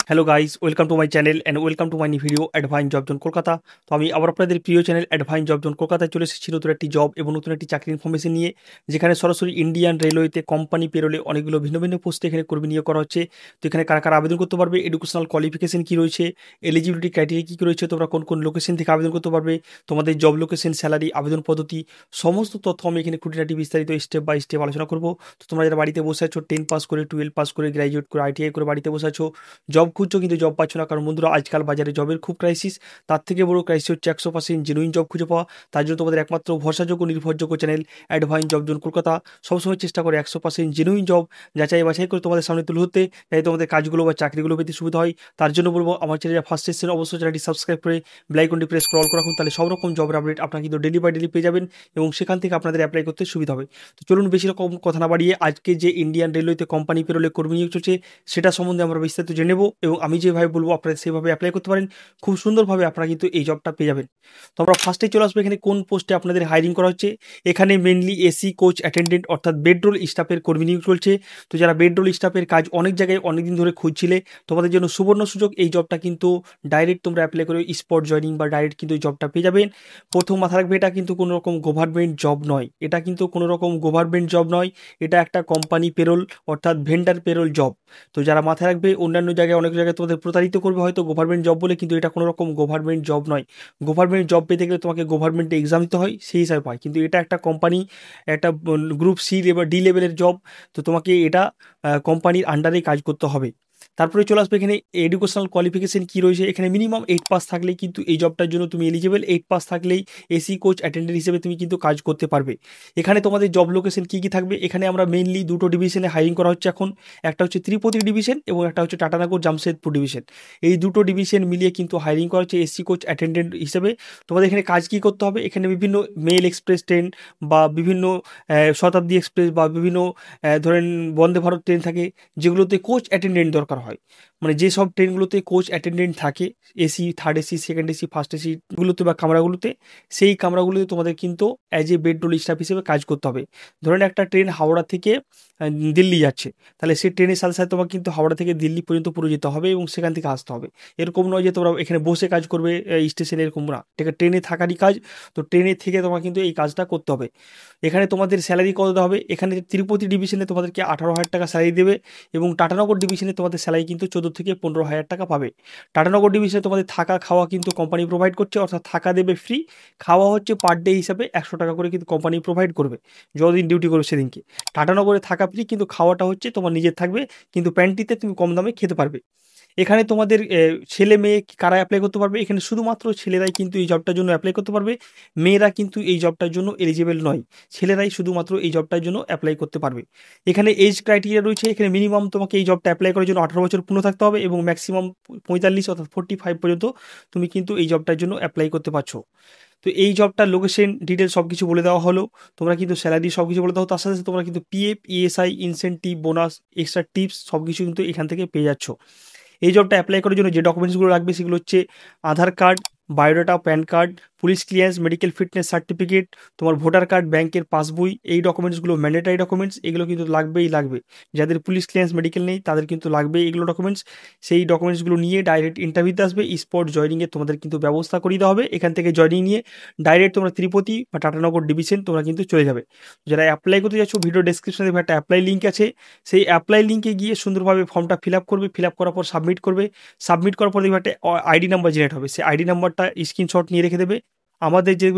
Hello guys, welcome to my channel and welcome to my new video অ্যাডভাইন job zone Kolkata. তো আমি আবার আপনাদের প্রিয় চ্যানেল অ্যাডভাইন জব জোন কলকাতায় চলে এসেছি নতুন একটি জব এবং নতুন একটি চাকরির ইনফরমেশন নিয়ে, যেখানে সরাসরি ইন্ডিয়ান রেলওয়েতে কোম্পানি পেরোলে অনেকগুলো ভিন্ন ভিন্ন পোস্টে এখানে কর্মী নিয়োগ করা হচ্ছে। তো এখানে কারা কারা আবেদন করতে পারবে, এডুকেশনাল কোয়ালিফিকেশন কী রয়েছে, এলিজিবিলিটি ক্রাইটেরিয়া কী কী রয়েছে, তোমরা কোন কোন লোকেশন থেকে আবেদন করতে পারবে, তোমাদের জব লোকেশন, স্যালারি, আবেদন পদ্ধতি, সমস্ত তথ্য আমি এখানে খুঁটিনাটি বিস্তারিত স্টেপ বাই স্টেপ আলোচনা করবো। তো তোমরা যারা বাড়িতে বসে আছো, 10 পাস করে, 12 পাস করে, গ্র্যাজুয়েট করে, আইটিআই করে বাড়িতে বসে আছো, জব খুঁজছো কিন্তু জব পাচ্ছ না, কারণ বন্ধুরা আজকাল বাজারে জবের খুব ক্রাইসিস। তার থেকে বড় ক্রাইসিস হচ্ছে 100% জেনুইন জব খুঁজে পাওয়া। তার জন্য তোমাদের একমাত্র ভরসাযোগ্য নির্ভরযোগ্য চ্যানেল অ্যাডভাইন জব জোন কলকাতা সবসময় চেষ্টা করে 100% জেনুইন জব যাচাই বাছাই করে তোমাদের সামনে তুলে ধরতে, যাতে তোমাদের কাজগুলো বা চাকরিগুলো পেতে সুবিধা হয়। তার জন্য বলবো আমার চ্যানেলে ফার্স্ট এসেছেন অবশ্যই চ্যানেলটি সাবস্ক্রাইব করে বেল আইকনটি প্রেস করে অল করে রাখুন, তাহলে সব রকম জবের আপডেট আপনারা কিন্তু ডেলি বাই ডেলি পেয়ে যাবেন এবং সেখান থেকে আপনাদের অ্যাপ্লাই করতে সুবিধা হবে। তো চলুন বেশি রকম কথা না বাড়িয়ে আজকে যে ইন্ডিয়ান রেলওয়েতে কোম্পানি পেরোলে কর্মী নিয়োগ চলছে সেটা সম্বন্ধে আমরা বিস্তারিত জেনে নেব এবং আমি যেভাবে বলবো আপনারা সেভাবে অ্যাপ্লাই করতে পারেন, খুব সুন্দরভাবে আপনারা কিন্তু এই জবটা পেয়ে যাবেন। তো আমরা ফার্স্টে চলে আসবো এখানে কোন পোস্টে আপনাদের হায়ারিং করা হচ্ছে। এখানে মেনলি এসি কোচ অ্যাটেন্ডেন্ট অর্থাৎ বেডরোল স্টাফের কর্মী নিয়োগ চলছে। তো যারা বেডরোল স্টাফের কাজ অনেক জায়গায় অনেক দিন ধরে খুঁজছিলে, তোমাদের জন্য সুবর্ণ সুযোগ। এই জবটা কিন্তু ডাইরেক্ট তোমরা অ্যাপ্লাই করে স্পট জয়নিং বা ডাইরেক্ট কিন্তু এই জবটা পেয়ে যাবেন। প্রথম মাথা রাখবে, এটা কিন্তু কোনো রকম গভর্নমেন্ট জব নয়, এটা কিন্তু কোনো রকম গভর্নমেন্ট জব নয়, এটা একটা কোম্পানি পেরোল অর্থাৎ ভেন্ডার পেরোল জব। তো যারা মাথায় রাখবে, অন্যান্য জায়গায় অনেক জায়গায় তোমাদের প্রতারিত করবে হয়তো গভর্নমেন্ট জব বলে, কিন্তু এটা কোনো রকম গভর্নমেন্ট জব নয়। গভর্নমেন্ট জব পেতে গেলে তোমাকে গভর্নমেন্টে এক্সাম দিতে হয়, সেই হিসাবে পায়, কিন্তু এটা একটা কোম্পানি, একটা গ্রুপ সি লেভেল ডি লেভেলের জব। তো তোমাকে এটা কোম্পানির আন্ডারেই কাজ করতে হবে। তারপরে চলে আসবে এখানে এডুকেশনাল কোয়ালিফিকেশন কী রয়েছে। এখানে মিনিমাম 8 পাস থাকলেই কিন্তু এই জবটার জন্য তুমি এলিজিবল। 8 পাস থাকলেই এসি কোচ অ্যাটেন্ডেন্ট হিসেবে তুমি কিন্তু কাজ করতে পারবে। এখানে তোমাদের জব লোকেশন কী কী থাকবে, এখানে আমরা মেনলি দুটো ডিভিশনে হায়ারিং করা হচ্ছে এখন। একটা হচ্ছে ত্রিপতি ডিভিশন এবং একটা হচ্ছে টাটানগর জামশেদপুর ডিভিশন। এই দুটো ডিভিশন মিলিয়ে কিন্তু হায়ারিং করা হচ্ছে এসি কোচ অ্যাটেন্ডেন্ট হিসেবে। তোমাদের এখানে কাজ কী করতে হবে, এখানে বিভিন্ন মেল এক্সপ্রেস ট্রেন বা বিভিন্ন শতাব্দী এক্সপ্রেস বা বিভিন্ন ধরেন বন্দে ভারত ট্রেন থাকে, যেগুলোতে কোচ অ্যাটেন্ডেন্ট দরকার হয়। মানে যেসব ট্রেনগুলোতে কোচ অ্যাটেন্ডেন্ট থাকে, AC, third AC, second AC, first এসিগুলোতে বা কামরাগুলোতে, সেই কামরাগুলোতে তোমাদের কিন্তু অ্যাজ এ বেডরোল স্টাফ হিসেবে কাজ করতে হবে। ধরেন একটা ট্রেন হাওড়া থেকে দিল্লি যাচ্ছে, তাহলে সেই ট্রেনের সাথে সাথে তোমাকে কিন্তু হাওড়া থেকে দিল্লি পর্যন্ত পুরো যেতে হবে এবং সেখান থেকে আসতে হবে। এরকম নয় যে তোমরা এখানে বসে কাজ করবে স্টেশনে, এরকম না, ঠিক ট্রেনে থাকারই কাজ। তো ট্রেনে থেকে তোমার কিন্তু এই কাজটা করতে হবে। এখানে তোমাদের স্যালারি কত দেওয়া হবে, এখানে তিরুপতি ডিভিশনে তোমাদেরকে 18,000 টাকা স্যালারি দেবে এবং টাটানগর ডিভিশনে তোমাদের স্যালারি কিন্তু 14 থেকে 15,000 টাকা পাবে। টাটানগর ডিভিশনে তোমাদের থাকা খাওয়া কিন্তু কোম্পানি প্রোভাইড করছে, অর্থাৎ থাকা দেবে ফ্রি, খাওয়া হচ্ছে পার ডে হিসাবে 100 টাকা করে কিন্তু কোম্পানি প্রোভাইড করবে যতদিন ডিউটি করবে সেদিনকে। টাটানগরে থাকা ফ্রি, কিন্তু খাওয়াটা হচ্ছে তোমার নিজের থাকবে, কিন্তু প্যান্টিতে তুমি কম দামে খেতে পারবে। এখানে তোমাদের ছেলে মেয়ে কারা অ্যাপ্লাই করতে পারবে, এখানে শুধুমাত্র ছেলেরাই কিন্তু এই জবটার জন্য অ্যাপ্লাই করতে পারবে, মেয়েরা কিন্তু এই জবটার জন্য এলিজিবল নয়। ছেলেরাই শুধুমাত্র এই জবটার জন্য অ্যাপ্লাই করতে পারবে। এখানে এজ ক্রাইটেরিয়া রয়েছে, এখানে মিনিমাম তোমাকে এই জবটা অ্যাপ্লাই করার জন্য 18 বছর পূর্ণ থাকতে হবে এবং ম্যাক্সিমাম 45 অর্থাৎ 45 পর্যন্ত তুমি কিন্তু এই জবটার জন্য অ্যাপ্লাই করতে পারছো। তো এই জবটার লোকেশন ডিটেলস সব কিছু বলে দেওয়া হলো, তোমরা কিন্তু স্যালারি সব কিছু বলে দাও, তার সাথে সাথে তোমরা কিন্তু PF, ESI, incentive, bonus, extra tips সব কিছু কিন্তু এখান থেকে পেয়ে যাচ্ছ। এই জবটা অ্যাপ্লাই করার জন্য যে ডকুমেন্টসগুলো লাগবে সেগুলো হচ্ছে Aadhaar card, biodata, PAN card, police clearance, medical fitness certificate, তোমার ভোটার কার্ড, ব্যাংকের পাসবই। এই ডকুমেন্টসগুলো ম্যান্ডেটারি ডকুমেন্টস, এগুলো কিন্তু লাগবেই লাগবে। যাদের পুলিশ ক্লিয়ারেন্স মেডিকেল নেই তাদের কিন্তু লাগবে এগুলো ডকুমেন্টস। সেই ডকুমেন্টসগুলো নিয়ে ডাইরেক্ট ইন্টারভিউতে আসবে, স্পট জয়নিংয়ে তোমাদের কিন্তু ব্যবস্থা করে দেওয়া হবে। এখান থেকে জয়নিং নিয়ে ডাইরেক্ট তোমরা তিরুপতি বা টাটানগর ডিভিশন তোমরা কিন্তু চলে যাবে। যারা অ্যাপ্লাই করতে যাচ্ছ, ভিডিও ডেসক্রিপশনে দেখবে একটা অ্যাপ্লাই লিঙ্ক আছে, সেই অ্যাপ্লাই লিঙ্কে গিয়ে সুন্দরভাবে ফর্মটা ফিল আপ করবে, ফিল আপ করার পর সাবমিট করবে। সাবমিট করার পর দেখবে একটা আইডি নাম্বার জেনারেট হবে, সেই আইডি নাম্বারটা স্ক্রিনশট নিয়ে রেখে দেবে। আমাদের যে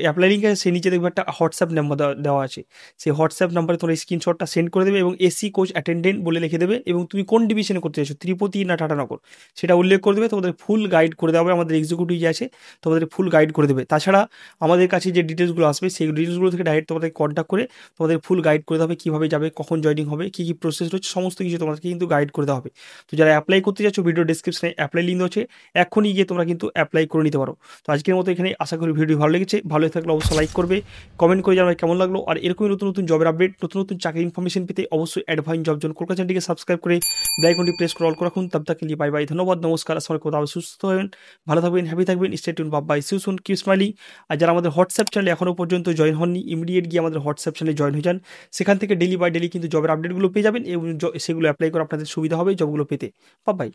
অ্যাপ্লাই লিঙ্ক আছে সেই নিচে দেখবে একটা হোয়াটসঅ্যাপ নাম্বার দেওয়া আছে, সেই হোয়াটসঅ্যাপ নাম্বারে তোমরা স্ক্রিনশটটা সেন্ড করে দেবে এবং এসি কোচ অ্যাটেন্ডেন্ট বলে লিখে দেবে এবং তুমি কোন ডিভিশনে করতে চাইছো, তিরুপতি না টাটানগর, সেটা উল্লেখ করে দেবে। তোমাদের ফুল গাইড করে দেওয়া হবে, আমাদের এক্সিকিউটিভ যে আছে তোমাদের ফুল গাইড করে দেবে। তাছাড়া আমাদের কাছে যে ডিটেলসগুলো আসবে সেই ডিটেলসগুলো থেকে ডাইরেক্ট তোমাদের কন্ট্যাক্ট করে তোমাদের ফুল গাইড করে দেওয়া হবে, কীভাবে যাবে, কখন জয়নিং হবে, কী কী প্রসেস রয়েছে, সমস্ত কিছু তোমাদেরকে কিন্তু গাইড করে দেওয়া হবে। তো যারা অ্যাপ্লাই করতে যাচ্ছ, ভিডিও ডেসক্রিপশনে অ্যাপ্লাই লিঙ্ক আছে, এখনই গিয়ে তোমরা কিন্তু অ্যাপ্লাই করে নিতে পারো। তো আজকের মতো এখানে আশা করি ভিডিও ভালো লেগেছে, ভালো থাকলে অবশ্যই লাইক করবে, কমেন্ট করে জানাবে কেমন লাগলো। আর এরকমই নতুন নতুন জবের আপডেট, নতুন নতুন চাকরির ইনফরমেশন পেতে অবশ্যই অ্যাডভাইন জব জোন কলকাতা চ্যানেলটিকে সাবস্ক্রাইব করে বেল আইকনটি প্রেস করে অল করে রাখুন। তব তক বাই বাই, ধন্যবাদ, নমস্কার, আসসালামু আলাইকুম, সুস্থ হবেন, ভালো থাকবেন, হ্যাপি থাকবেন, stay tune, bye, see soon, keep smiling. আর যারা আমাদের হোয়াটসঅ্যাপ চ্যানেলে এখনও পর্যন্ত জয়েন হননি, ইমিডিয়েট গিয়ে আমাদের হোয়াটসঅ্যাপ চ্যানেলে জয়েন হয়ে যান, সেখান থেকে ডেলি বাই ডেলি কিন্তু জবের আপডেটগুলো পেয়ে যাবেন এবং সেগুলো অ্যাপ্লাই করে আপনাদের সুবিধা হবে জবগুলো পেতে। বাই।